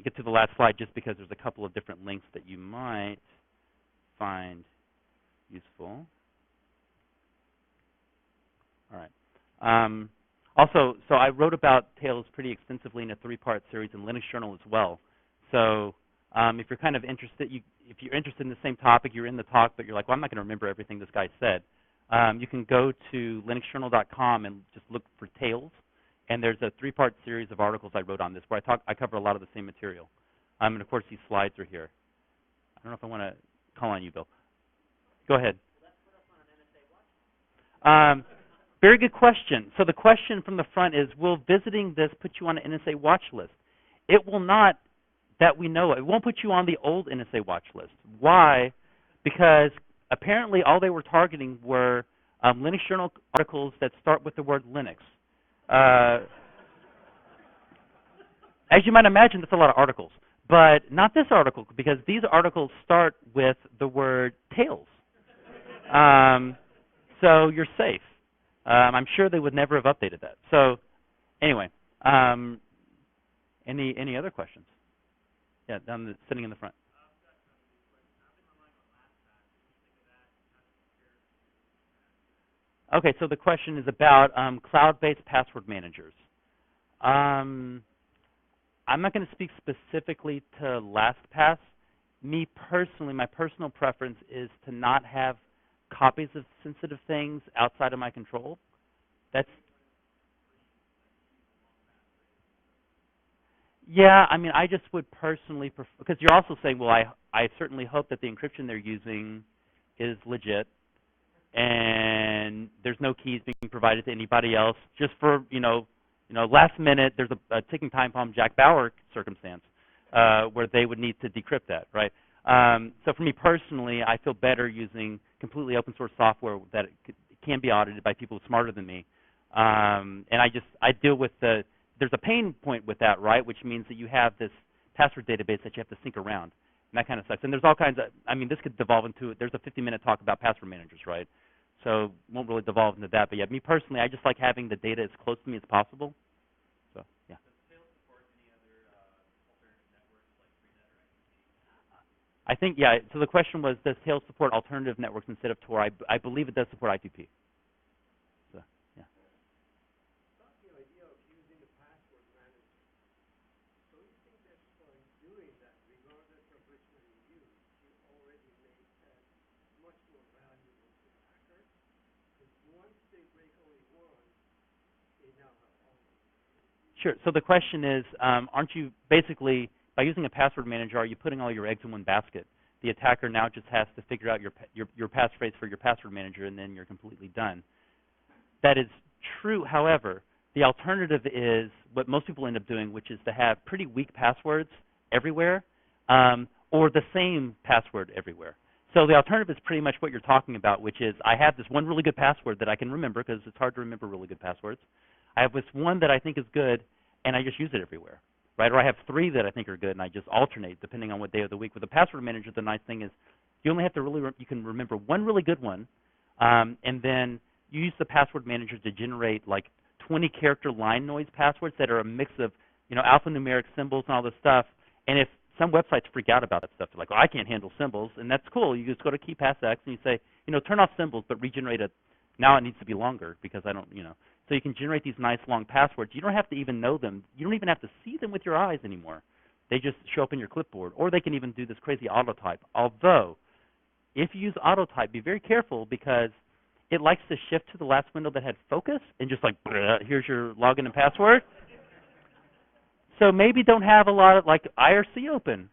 Get to the last slide just because there's a couple of different links that you might find useful. All right. Also, so I wrote about Tails pretty extensively in a 3-part series in Linux Journal as well. So if you're kind of interested, if you're interested in the same topic, you're in the talk, but you're like, well, I'm not going to remember everything this guy said. You can go to linuxjournal.com and just look for Tails. And there's a 3-part series of articles I wrote on this where I cover a lot of the same material. And of course, these slides are here. I don't know if I want to call on you, Bill. Go ahead. Very good question. So the question from the front is, will visiting this put you on an NSA watch list? It will not, that we know of. It won't put you on the old NSA watch list. Why? Because apparently all they were targeting were Linux Journal articles that start with the word Linux. As you might imagine, that's a lot of articles. But not this article, because these articles start with the word Tails. So you're safe. I'm sure they would never have updated that. So anyway, any other questions? Yeah, sitting in the front. Okay, so the question is about cloud-based password managers. I'm not going to speak specifically to LastPass. Me personally, my personal preference is to not have copies of sensitive things outside of my control. Yeah, I mean, I just would personally prefer, because you're also saying, well, I certainly hope that the encryption they're using is legit, and there's no keys being provided to anybody else. Just for last minute, there's a ticking time bomb Jack Bauer circumstance where they would need to decrypt that, right? So for me personally, I feel better using completely open source software that can be audited by people smarter than me, and I deal with there's a pain point with that, right? Which means that you have this password database that you have to sync around. And that kind of sucks. And there's all kinds of, I mean, this could devolve into, there's a 50-minute talk about password managers, right? So won't really devolve into that. But yeah, me personally, I just like having the data as close to me as possible. So, yeah. I think, yeah, so the question was, does Tails support alternative networks instead of Tor? I believe it does support I2P. So, yeah. The idea of using the password manager. So you think that by doing that, regardless of which one you use, you already make that much more valuable to the hacker? Because once they break only one, they now have all of them. Sure. So the question is, aren't you basically, by using a password manager, are you putting all your eggs in one basket? The attacker now just has to figure out your passphrase for your password manager, and then you're completely done. That is true. However, the alternative is what most people end up doing, which is to have pretty weak passwords everywhere, or the same password everywhere. So the alternative is pretty much what you're talking about, which is I have this one really good password that I can remember, because it's hard to remember really good passwords. I have this one that I think is good, and I just use it everywhere, right? Or I have 3 that I think are good, and I just alternate depending on what day of the week. With a password manager, the nice thing is you only have to you can remember one really good one, and then you use the password manager to generate like 20-character line noise passwords that are a mix of alphanumeric symbols and all this stuff. And if some websites freak out about that stuff, they're like, well, I can't handle symbols, and that's cool. You just go to KeyPass X and you say, turn off symbols, but regenerate it. Now it needs to be longer because I don't, So you can generate these nice long passwords. You don't have to even know them. You don't even have to see them with your eyes anymore. They just show up in your clipboard. Or they can even do this crazy autotype. Although, if you use autotype, be very careful because it likes to shift to the last window that had focus and just like, here's your login and password. So maybe don't have a lot of like IRC open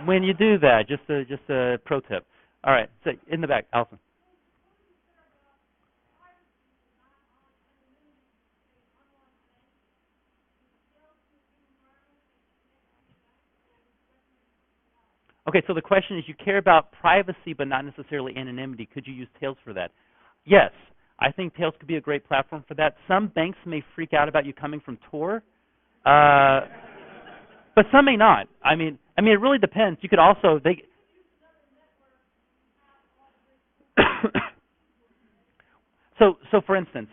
when you do that. Just a pro tip. All right, so in the back, Allison. Okay, so the question is, you care about privacy but not necessarily anonymity. Could you use Tails for that? Yes, I think Tails could be a great platform for that. Some banks may freak out about you coming from Tor, but some may not. I mean, it really depends. You could also So for instance,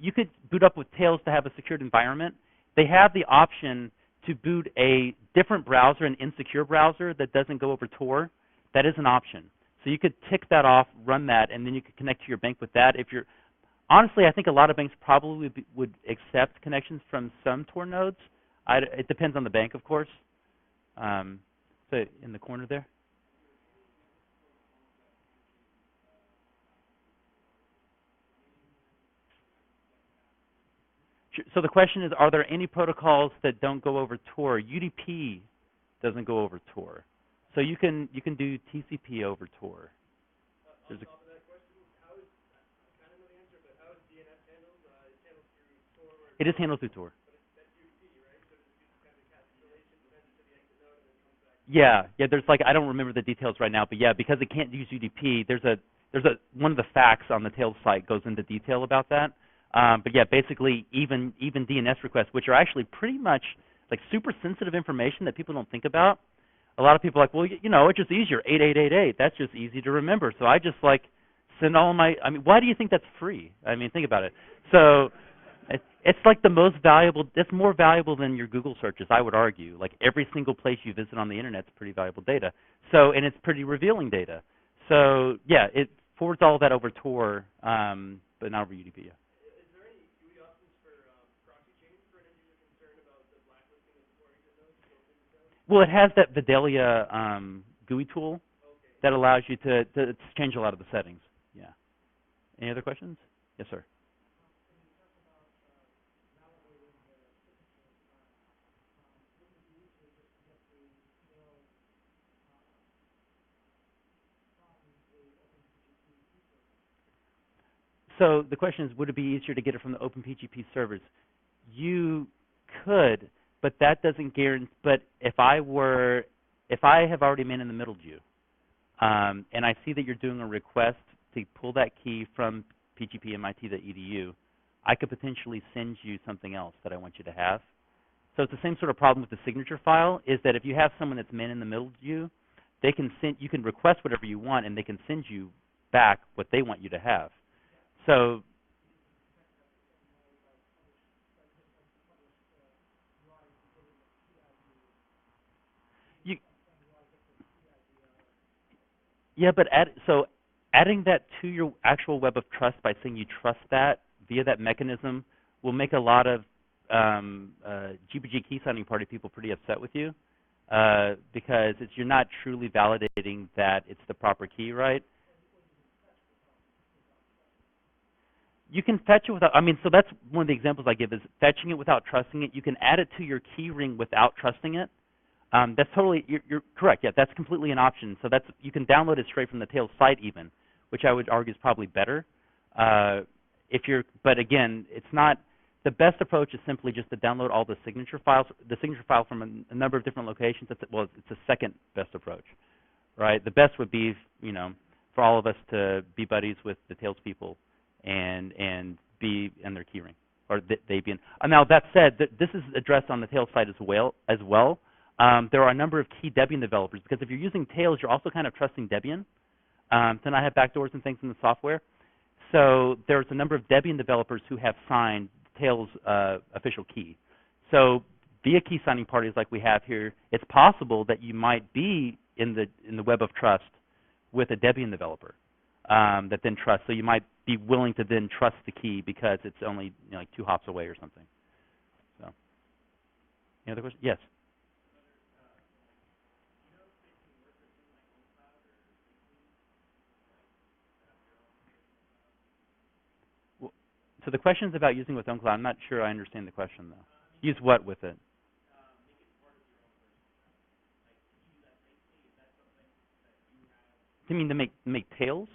you could boot up with Tails to have a secured environment. They have the option to boot a different browser, an insecure browser that doesn't go over Tor. That is an option. So you could tick that off, run that, and then you could connect to your bank with that. If you're honestly, I think a lot of banks probably would accept connections from some Tor nodes. It depends on the bank, of course. So in the corner there. So the question is, are there any protocols that don't go over Tor? UDP doesn't go over Tor. So you can do TCP over Tor. On top of that question, how is, I kind of know the answer, but how is DNS handled? It's handled through Tor? It is handled through Tor. But that's UDP, right? So it's just kind of a capsulation, sends it to the exit node, and then comes back. Yeah. There's I don't remember the details right now, but yeah, because it can't use UDP, there's one of the facts on the Tails site goes into detail about that. But yeah, basically even DNS requests, which are actually pretty much like super sensitive information that people don't think about. A lot of people are like, well, it's just easier, 8888. That's just easy to remember. So I just send all my. I mean, why do you think that's free? I mean, think about it. So it's like the most valuable. It's more valuable than your Google searches, I would argue. Like every single place you visit on the internet is pretty valuable data. So and it's pretty revealing data. So yeah, it forwards all that over Tor, but not over UDP. Yeah. Well, it has that Vidalia GUI tool that allows you to change a lot of the settings. Yeah. Any other questions? Yes, sir. So the question is, would it be easier to get it from the OpenPGP servers? You could, but that doesn't guarantee. But if I have already man in the middle you, and I see that you're doing a request to pull that key from pgpmit.edu, I could potentially send you something else that I want you to have. So it's the same sort of problem with the signature file, is that if you have someone that's man in the middle you, they can you can request whatever you want, and they can send you back what they want you to have. So yeah, but adding that to your actual web of trust by saying you trust that via that mechanism will make a lot of GPG key signing party people pretty upset with you because you're not truly validating that it's the proper key, right? You can fetch it without, so that's one of the examples I give is fetching it without trusting it. You can add it to your key ring without trusting it. That's totally, you're correct. Yeah, that's completely an option. So you can download it straight from the Tails site even, which I would argue is probably better. But again, it's not, the best approach is simply just to download all the signature files, from a number of different locations. It's the second best approach, right? The best would be, for all of us to be buddies with the Tails people and be in their keyring, or they be in. Now that said, this is addressed on the Tails site as well. There are a number of key Debian developers, because if you're using Tails, you're also kind of trusting Debian to not have backdoors and things in the software. So there's a number of Debian developers who have signed Tails' official key. So via key signing parties like we have here, it's possible that you might be in the web of trust with a Debian developer that then trusts. So you might be willing to then trust the key because it's only like 2 hops away or something. So, any other questions? Yes. So the question is about using with OwnCloud. I'm not sure I understand the question, though. Use what with it? You mean to make Tails?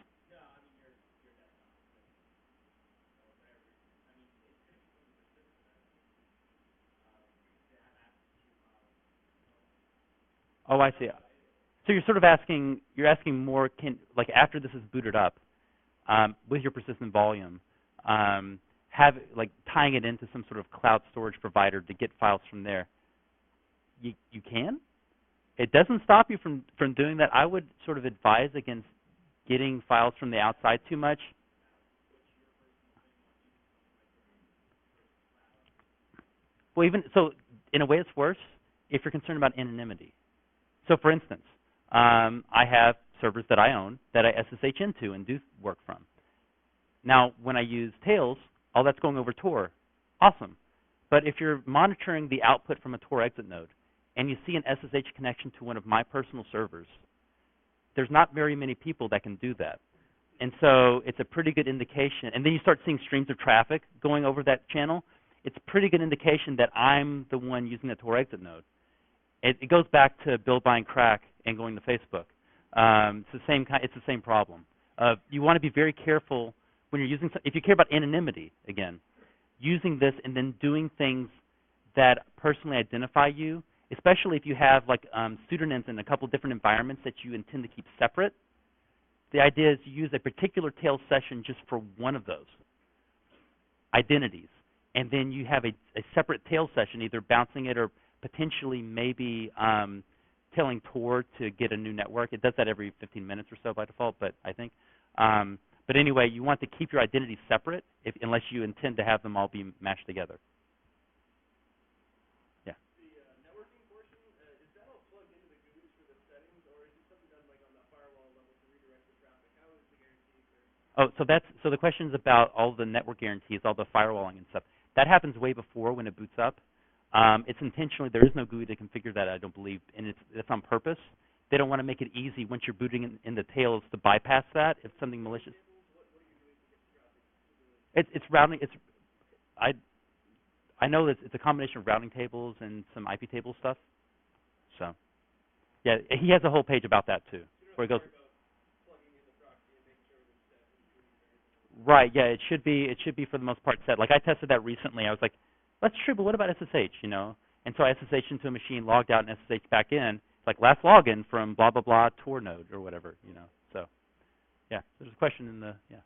Oh, I see. So you're sort of asking more, like after this is booted up, with your persistent volume, like tying it into some sort of cloud storage provider to get files from there. You can. It doesn't stop you from doing that. I would sort of advise against getting files from the outside too much. Well, even so, in a way, it's worse if you're concerned about anonymity. So, for instance, I have servers that I own that I SSH into and do work from. Now, when I use Tails, all that's going over Tor. Awesome. But if you're monitoring the output from a Tor exit node and you see an SSH connection to one of my personal servers, there's not very many people that can do that. And so it's a pretty good indication. And then you start seeing streams of traffic going over that channel. It's a pretty good indication that I'm the one using the Tor exit node. It goes back to build, buy, and crack and going to Facebook. It's the same problem. You want to be very careful when you're using, if you care about anonymity, again, using this and then doing things that personally identify you, especially if you have like pseudonyms in a couple different environments that you intend to keep separate. The idea is you use a particular Tails session just for one of those identities. And then you have a separate Tails session, either bouncing it or potentially maybe telling Tor to get a new network. It does that every 15 minutes or so by default, but I think. But anyway, you want to keep your identities separate unless you intend to have them all be mashed together. Yeah. The networking portion, is that all plugged into the GUIs for the settings, or is it something done like on the firewall level to redirect the traffic? How is the guarantee there? So the question is about all the network guarantees, all the firewalling and stuff. That happens way before when it boots up. It's intentionally, there is no GUI to configure that, I don't believe, and it's on purpose. They don't want to make it easy once you're booting in the Tails to bypass that if something malicious. It's routing. I know that it's a combination of routing tables and some IP table stuff. So, yeah, he has a whole page about that too, where he goes. Right. Yeah, it should be for the most part set. Like I tested that recently. I was like, that's true, but what about SSH? And so I SSH into a machine, logged out, and SSH back in. It's like last login from blah blah blah Tor node or whatever. So, yeah, there's a question in the yeah.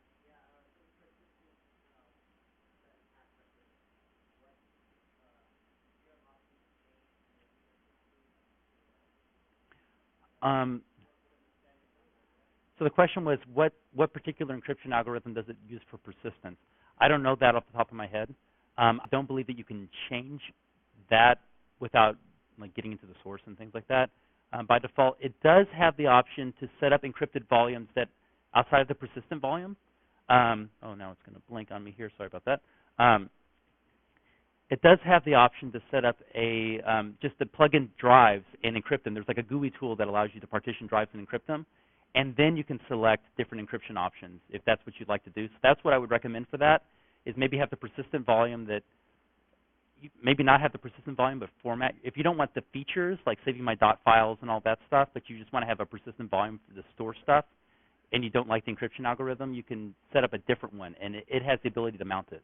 So the question was, what particular encryption algorithm does it use for persistence? I don't know that off the top of my head. I don't believe that you can change that without like getting into the source and things like that. By default, it does have the option to set up encrypted volumes that outside of the persistent volume. Oh, now it's going to blink on me here. Sorry about that. It does have the option to set up just to plug in drives and encrypt them. There's like a GUI tool that allows you to partition drives and encrypt them. And then you can select different encryption options if that's what you'd like to do. So that's what I would recommend for that, is maybe have the persistent volume maybe not have the persistent volume, but format. If you don't want the features, like saving my dot files and all that stuff, but you just want to have a persistent volume for the store stuff, and you don't like the encryption algorithm, you can set up a different one, and it has the ability to mount it.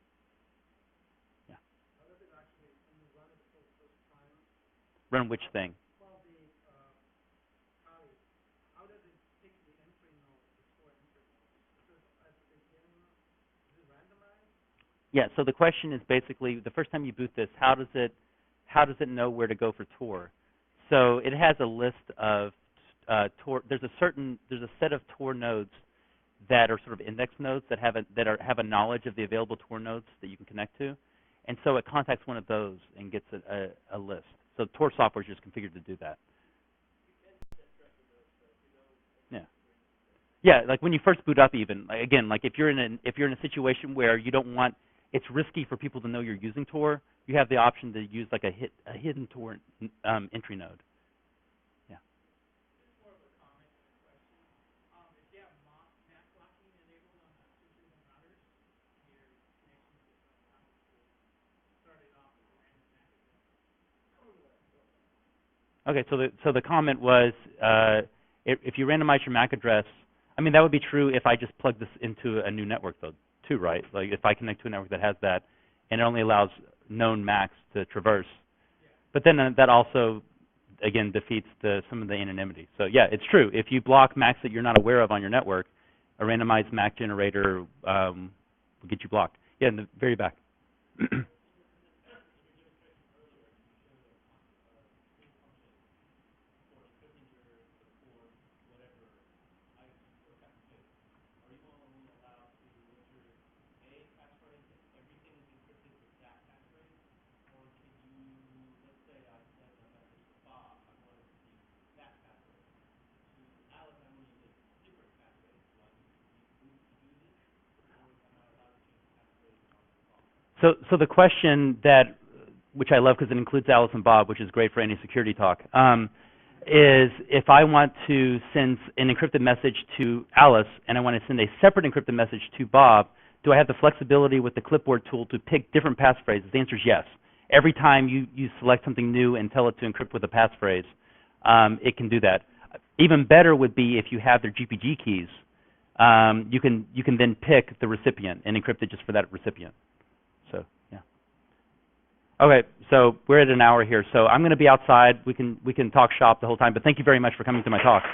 Yeah. How does it actually, when you run it for the first time? Run which thing? Well, how does it pick the entry node, the store entry node? Is it at the beginning, is it randomized? Yeah, so the question is basically the first time you boot this, how does it know where to go for Tor? So it has a list of Tor. There's a set of Tor nodes that are sort of index nodes that have a knowledge of the available Tor nodes that you can connect to, and so it contacts one of those and gets a list. So Tor software is just configured to do that. Yeah. Yeah, like when you first boot up, even again, like if you're in a situation where you don't want, it's risky for people to know you're using Tor, you have the option to use like a hidden Tor entry node. Yeah. Just more of a comment than a question. If you have MAC locking enabled on the switches and routers, your connection just allows to start it off with a random MAC address. Okay, so the comment was if you randomize your MAC address, I mean that would be true if I just plug this into a new network though too, right? Like if I connect to a network that has that, and it only allows known MACs to traverse. Yeah. But then that also again, defeats some of the anonymity. So yeah, it's true. If you block MACs that you're not aware of on your network, a randomized MAC generator will get you blocked. Yeah, in the very back. So the question that, which I love because it includes Alice and Bob, which is great for any security talk, is if I want to send an encrypted message to Alice and I want to send a separate encrypted message to Bob, do I have the flexibility with the clipboard tool to pick different passphrases? The answer is yes. Every time you select something new and tell it to encrypt with a passphrase, it can do that. Even better would be if you have their GPG keys, you can then pick the recipient and encrypt it just for that recipient. So yeah. Okay, so we're at an hour here, so I'm going to be outside. We can talk shop the whole time, but thank you very much for coming to my talk.